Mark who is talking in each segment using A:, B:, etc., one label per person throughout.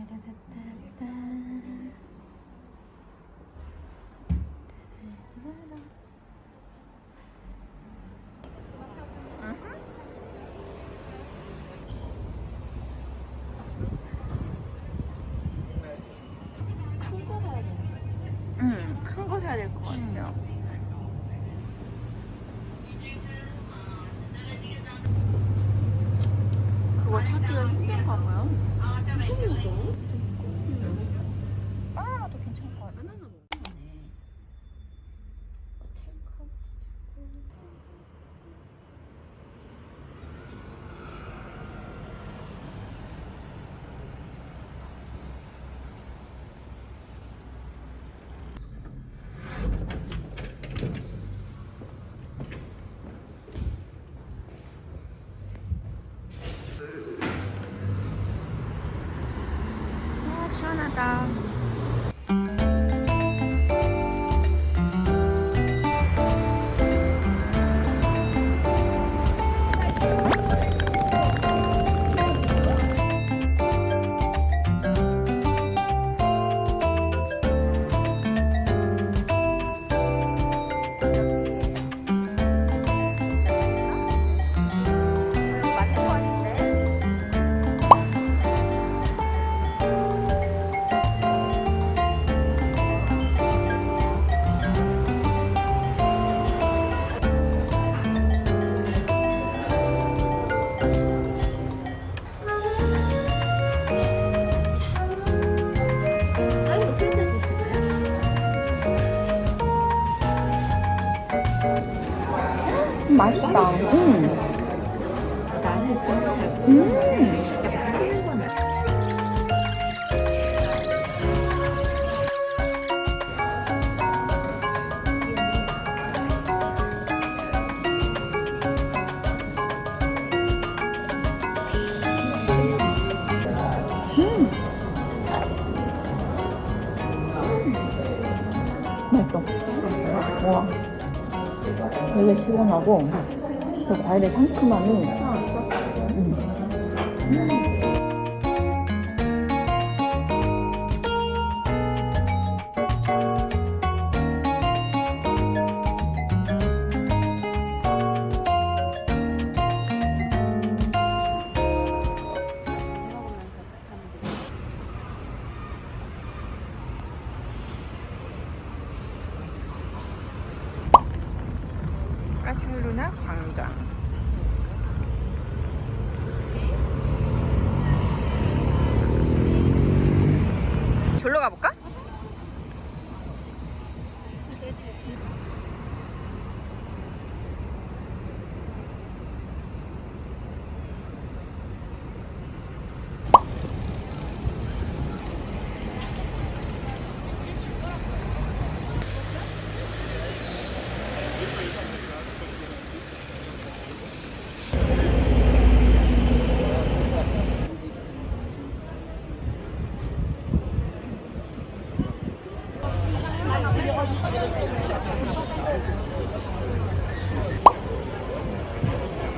A: 큰 거 사야 될 것 같아요. 그거 찾기가 힘든가 봐요. 바나나도 괜찮을 것 같아. 시원하다. 맛있다.
B: 나는 그런 거잘 모르는데 맛있는 건
A: 맛있어. 와, 되게 시원하고 그 과일의 상큼함이 까탈루나 광장. 절로 가볼까?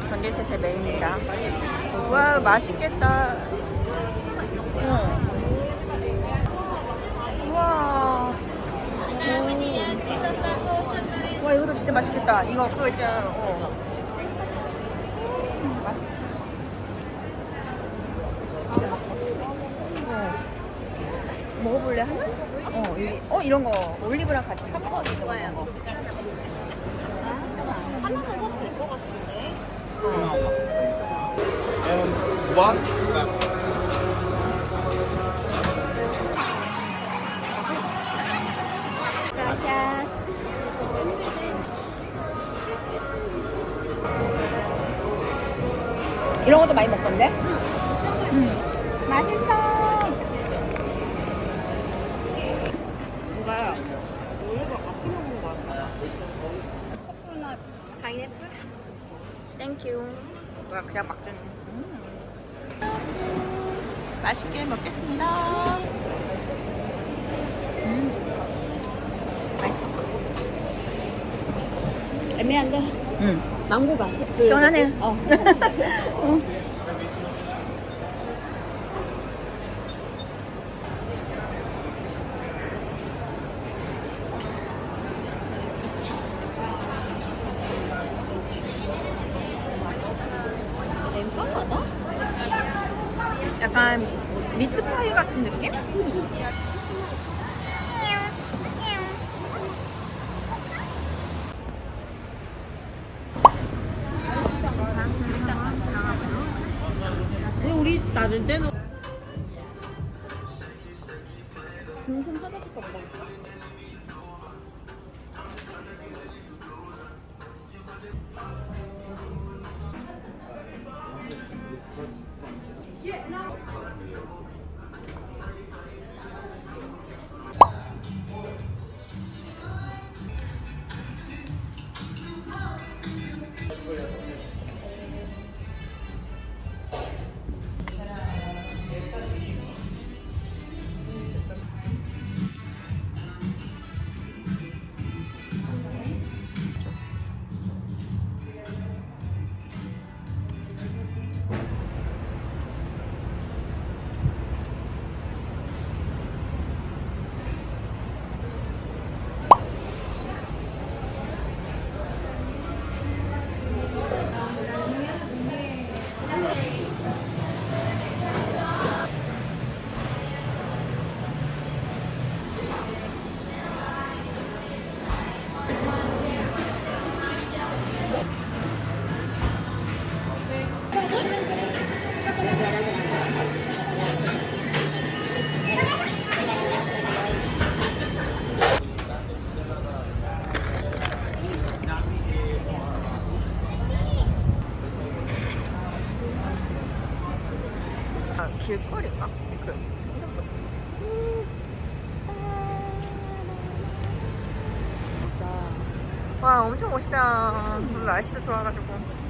A: 전기태세 메인입니다. 와, 맛있겠다. 우와. 와, 이것도 진짜 맛있겠다. 이거 그거 있잖아. 먹어볼래 하나? 이런 거 올리브랑 같이 사 먹어도 되는 거.
B: 하나만 사도 될 것 같은데.
C: One.
A: 이런 것도 많이 먹던데? 맛있어.
B: 뭔가 오늘과 같이 먹는 것 같아. 코코넛, 파인애플?
A: 땡큐. 뭐야, 그냥 막 주는. 맛있게 먹겠습니다. 맛있어.
B: 애매한데? 망고 맛이
A: 시원하네. 약간 미트파이 같은 느낌?
B: 우리 나를 때는 동선 사다 줄까 보다.
A: 길거리인가? 와 엄청 멋있다. 오늘 날씨도 좋아가지고.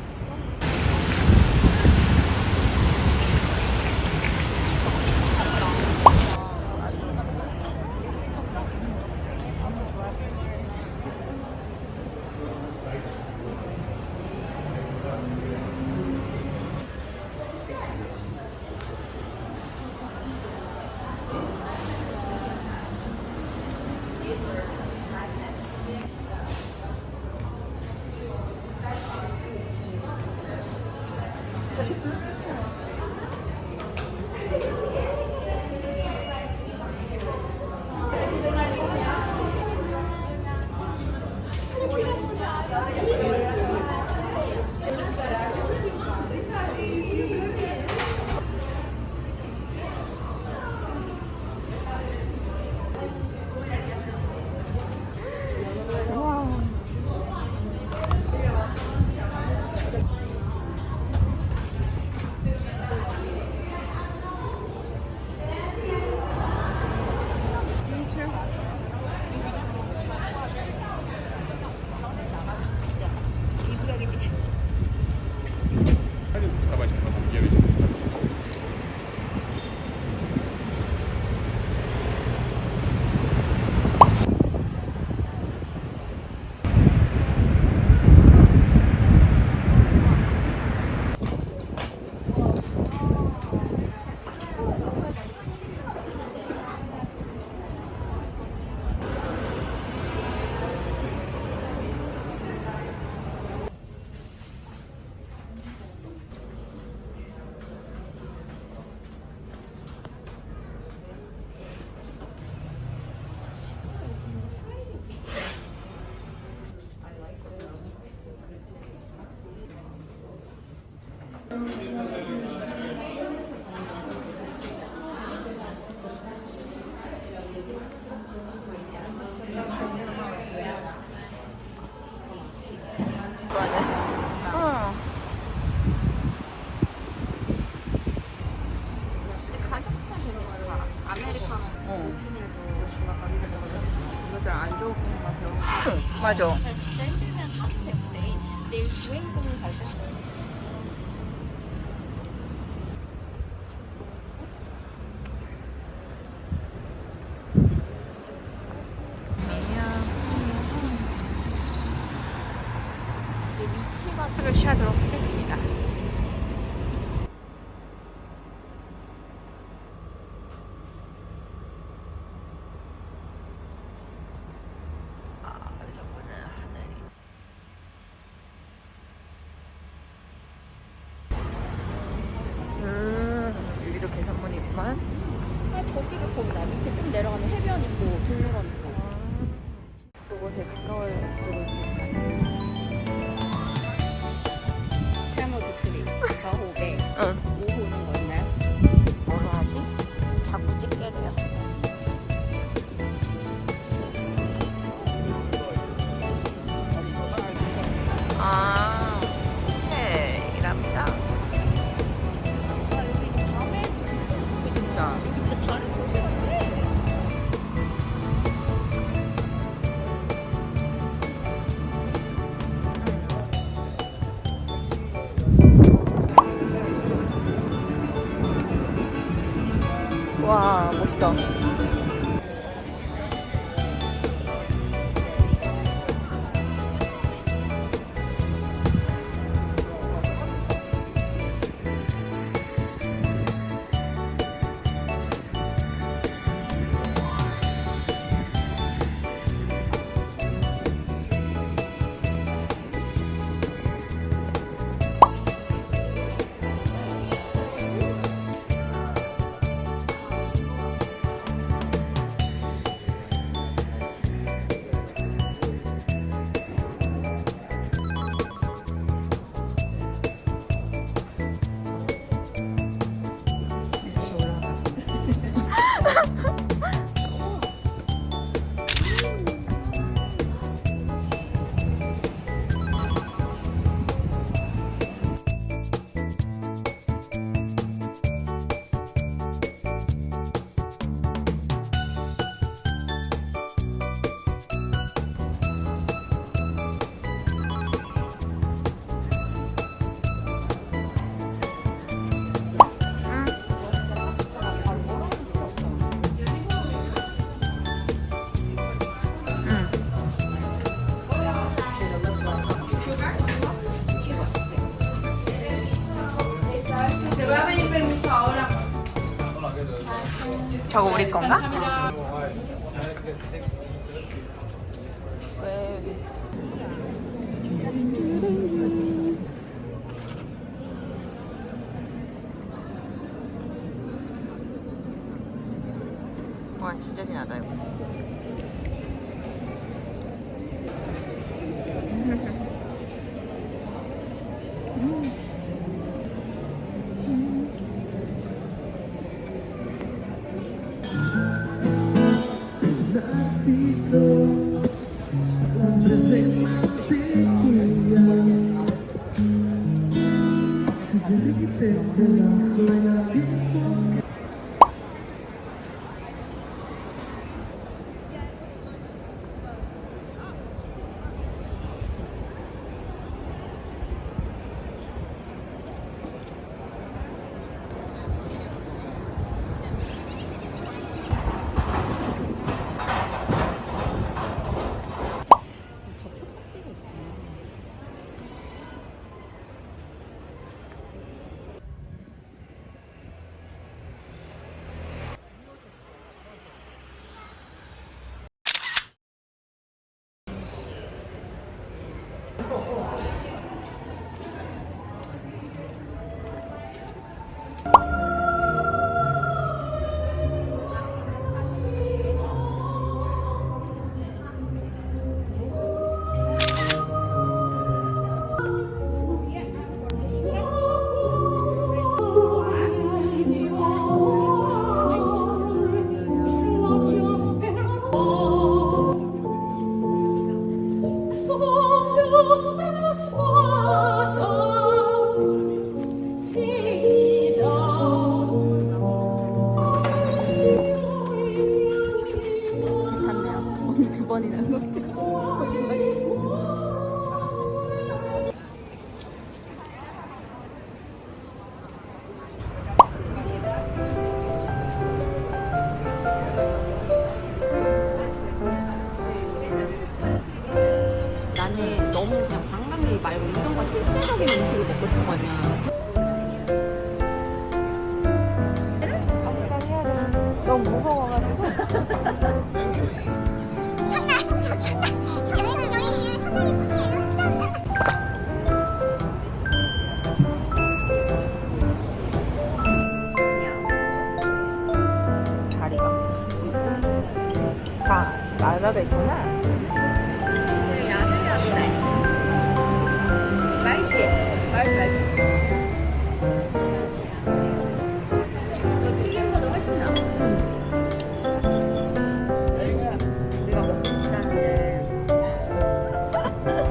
A: 어.
B: 가격선 되게 좋아. 아메리카노.
A: 이것들 안 좋은 맛이요. 맞아.
B: 진짜 힘들면 사면 되는데 내일 주행권을 갈 때. 위치가
A: 을 취하도록 하겠습니다. 여기서 보는 하늘이. 여기도 계산
B: 거기가 거기다. 밑에 좀 내려가면 해변 있고 동물원 있고.
A: 그곳에 가까워지고 있습니다.
B: 세모 두트리, 가호배,
A: 응.
B: 5호는 거 있나요?
A: 뭐로 하지? 자꾸 찍게 돼요. 아, 오케이. 이랍니다.
B: 아, 여기 밤에
A: 진짜.
B: 진짜 다른 곳이 같아.
A: 와, 멋있다. 다시 올라가. 저거 우리 건가? 왜? 와, 진짜 진하다 이거.
B: 괜찮네요. 두 번이나 그렇게. 나는 너무 그냥 관광객 말고 이런 거 실제적인 음식을 먹고 싶거든요.
A: 너무 무거워가지고.
B: 참나!
A: 다 나눠져 있구나.
B: 야들야들해. 맛있지? 맛있어. 이거 튀긴 거도 훨씬 나아. 우리가 먹고 싶다는데 이런 게 엄청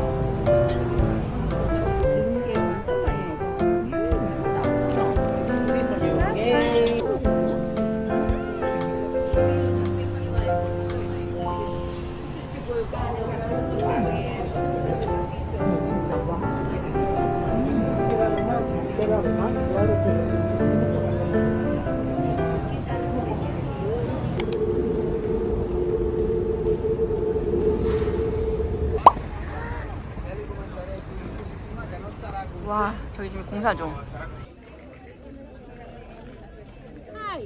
B: 많이 나왔어.
A: 와, 저기 지금 공사 중.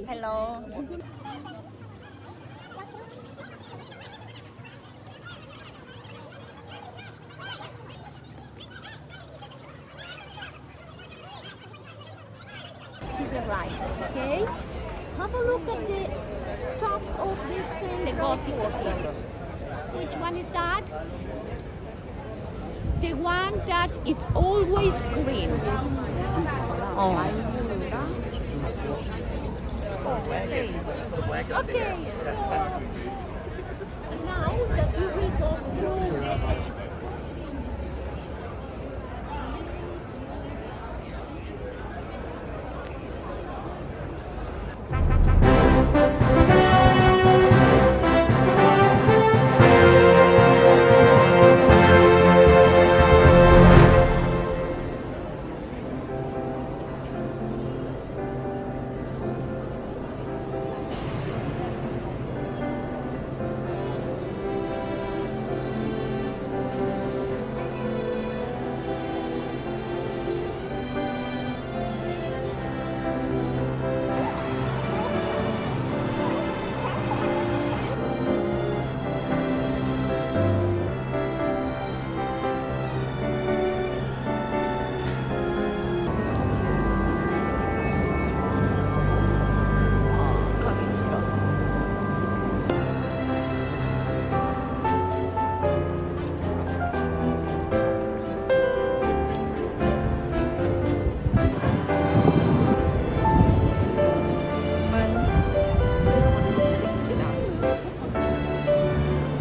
A: 헬로.
C: To the right, okay? Have a look at the top of this the coffee tables. Which one is that? The one that it's always green.
A: 어.
C: Okay, so now that you will go through this.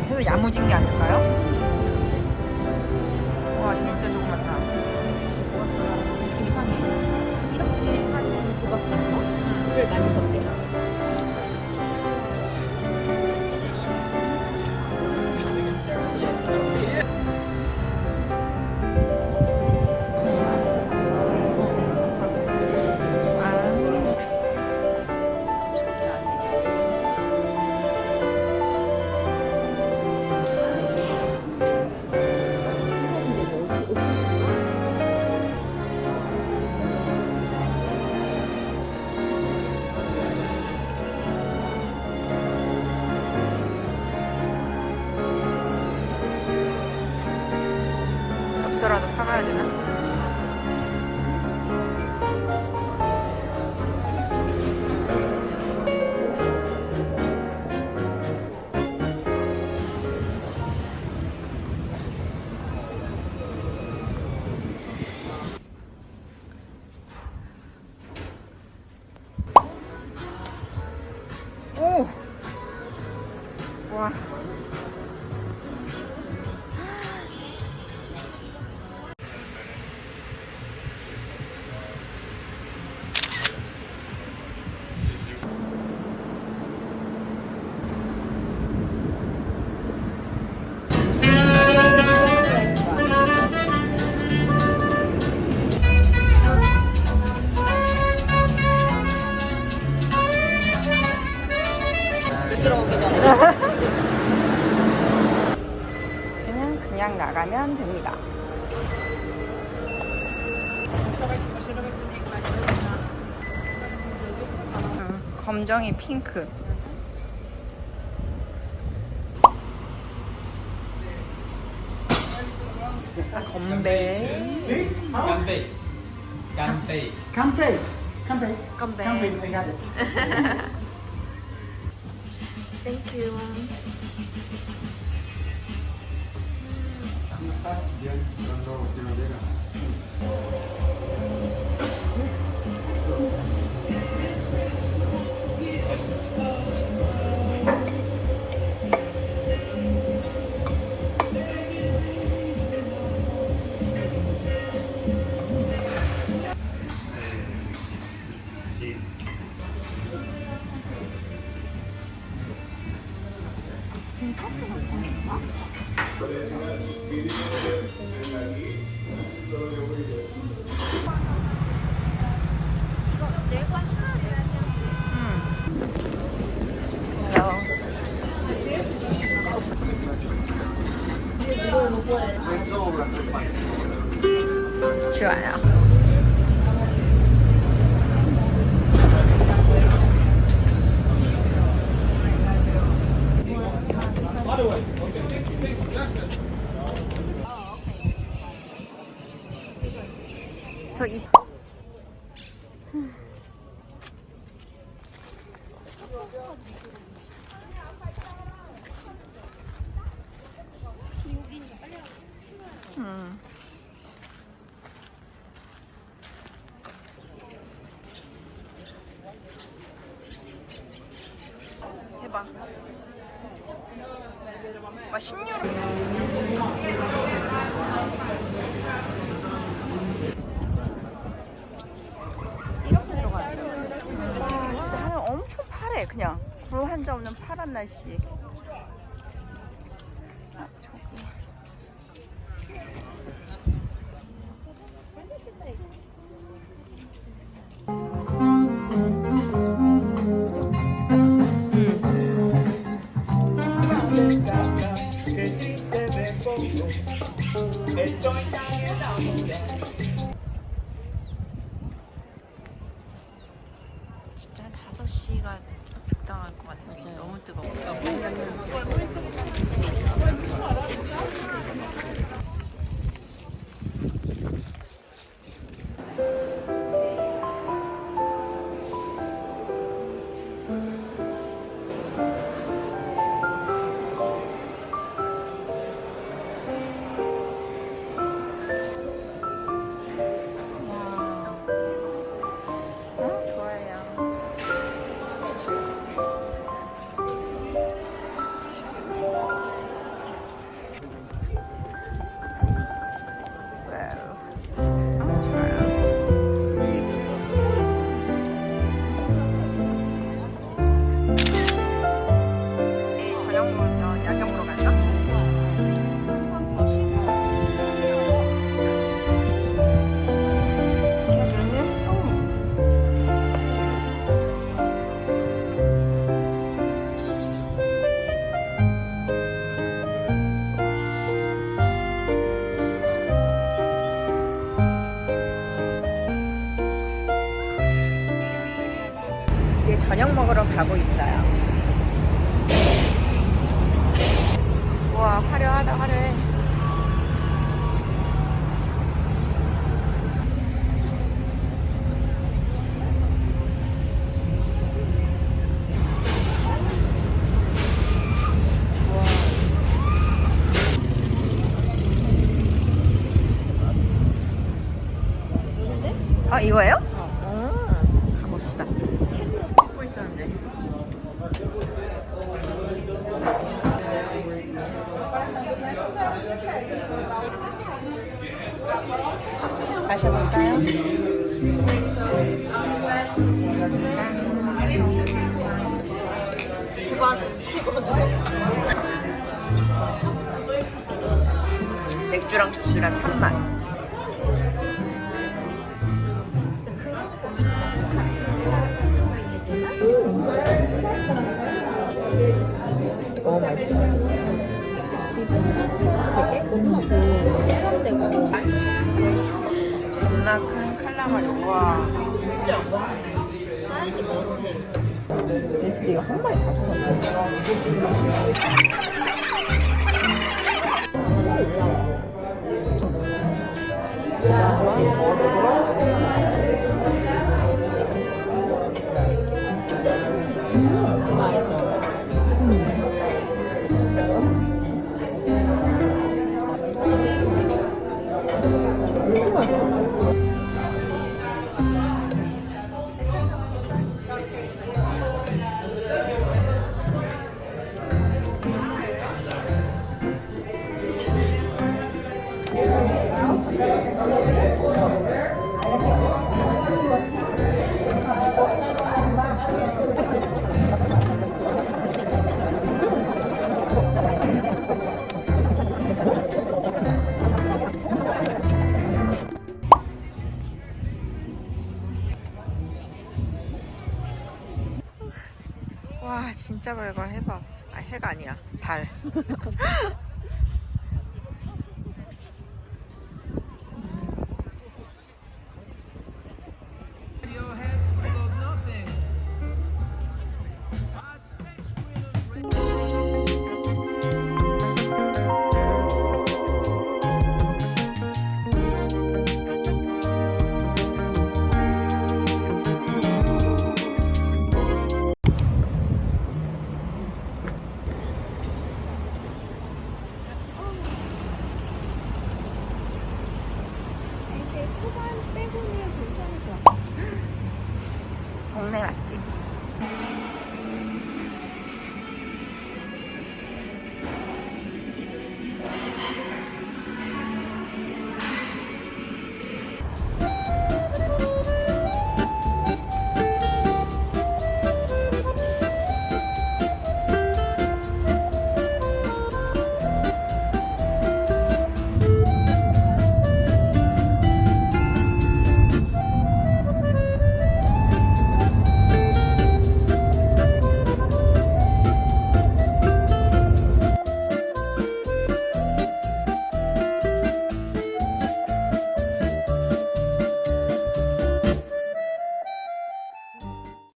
A: 그래서 야무진 게 아닐까요? 와, 진짜 조그맣다.
B: 느낌 이상해. 이렇게 하는 조각 같은 거를 많이 썼대.
A: 엽서라도 사가야 되나? 오! 와.
B: 들어오기 전에.
A: 그냥 나가면 됩니다. 검정이 핑크. 건배.
D: Camping. Camping.
E: Camping. Camping.
A: 건배.
E: Camping. I got it.
A: 땡큐.
E: Estás bien, cuando primavera. Sí.
A: 좋아요. 저 이. 대박. 와 10유로. 이렇게 들어가야 돼. 와 진짜 하늘 엄청 파래. 그냥 구름 한 점 없는 파란 날씨. 아 저기. 진짜 5시가 적당할 것 같아요. 너무 뜨거워. 이제 저녁 먹으러 가고 있어요. 와 화려하다 화려해. 아 이거예요? 가봅시다. 찍고 있었는데. 마셔볼까요? 맥주랑 주스랑 3만. 너무 맛있어.
B: 지금 되게 깨끗하고 세련되고
A: 겁나 큰 칼라마리. 와
B: 진짜 사이즈 멋있네.
A: 근데 진짜 이거 한 마리 다 쏟았어. 진짜 밝아 해봐. 아 해가 아니야 달.